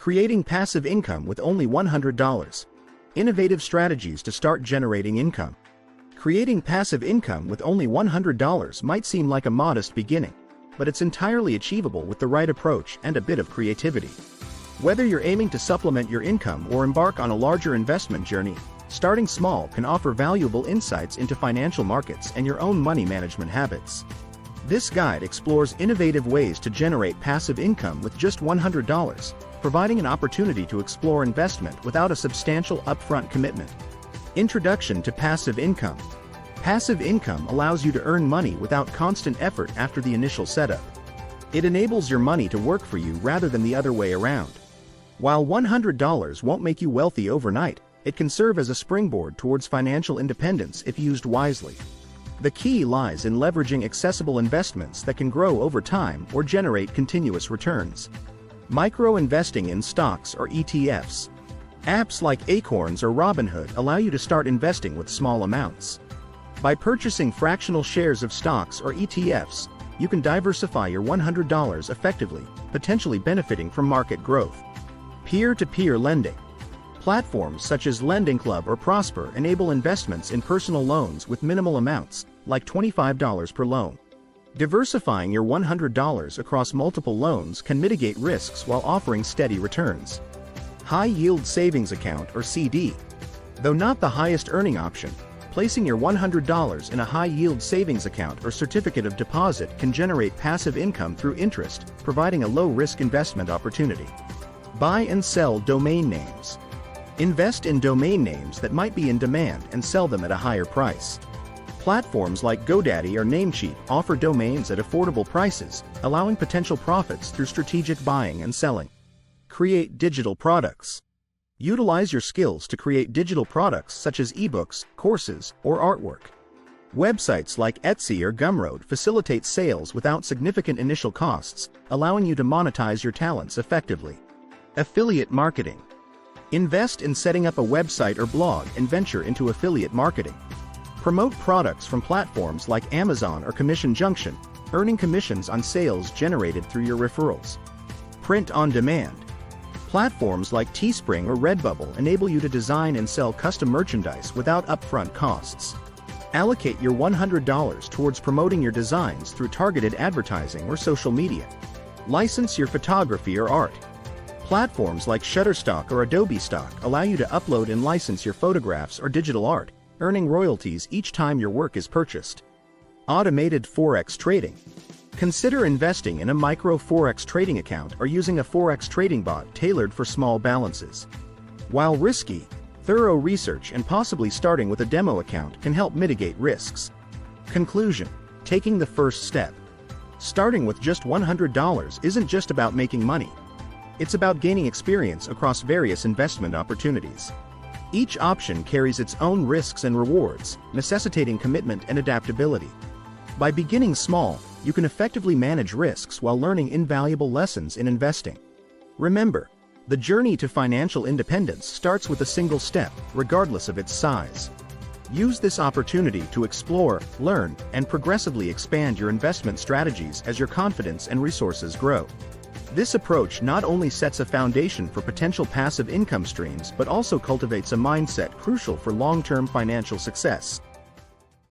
Creating passive income with only $100. Innovative strategies to start generating income. Creating passive income with only $100 might seem like a modest beginning, but it's entirely achievable with the right approach and a bit of creativity. Whether you're aiming to supplement your income or embark on a larger investment journey, starting small can offer valuable insights into financial markets and your own money management habits. This guide explores innovative ways to generate passive income with just $100, providing an opportunity to explore investment without a substantial upfront commitment. Introduction to passive income. Passive income allows you to earn money without constant effort after the initial setup. It enables your money to work for you rather than the other way around. While $100 won't make you wealthy overnight, it can serve as a springboard towards financial independence if used wisely. The key lies in leveraging accessible investments that can grow over time or generate continuous returns. Micro-investing in stocks or ETFs. Apps like Acorns or Robinhood allow you to start investing with small amounts. By purchasing fractional shares of stocks or ETFs, you can diversify your $100 effectively, potentially benefiting from market growth. Peer-to-peer lending. Platforms such as LendingClub or Prosper enable investments in personal loans with minimal amounts, like $25 per loan. Diversifying your $100 across multiple loans can mitigate risks while offering steady returns. High-yield savings account or CD. Though not the highest earning option, placing your $100 in a high-yield savings account or certificate of deposit can generate passive income through interest, providing a low-risk investment opportunity. Buy and sell domain names. Invest in domain names that might be in demand and sell them at a higher price. Platforms like GoDaddy or Namecheap offer domains at affordable prices, allowing potential profits through strategic buying and selling. Create digital products. Utilize your skills to create digital products such as ebooks, courses, or artwork. Websites like Etsy or Gumroad facilitate sales without significant initial costs, allowing you to monetize your talents effectively. Affiliate marketing. Invest in setting up a website or blog and venture into affiliate marketing. Promote products from platforms like Amazon or Commission Junction, earning commissions on sales generated through your referrals. Print on demand. Platforms like Teespring or Redbubble enable you to design and sell custom merchandise without upfront costs. Allocate your $100 towards promoting your designs through targeted advertising or social media. License your photography or art. Platforms like Shutterstock or Adobe Stock allow you to upload and license your photographs or digital art, earning royalties each time your work is purchased. Automated Forex trading. Consider investing in a micro Forex trading account or using a Forex trading bot tailored for small balances. While risky, thorough research and possibly starting with a demo account can help mitigate risks. Conclusion: taking the first step. Starting with just $100 isn't just about making money. It's about gaining experience across various investment opportunities. Each option carries its own risks and rewards, necessitating commitment and adaptability. By beginning small, you can effectively manage risks while learning invaluable lessons in investing. Remember, the journey to financial independence starts with a single step, regardless of its size. Use this opportunity to explore, learn, and progressively expand your investment strategies as your confidence and resources grow. This approach not only sets a foundation for potential passive income streams but also cultivates a mindset crucial for long-term financial success.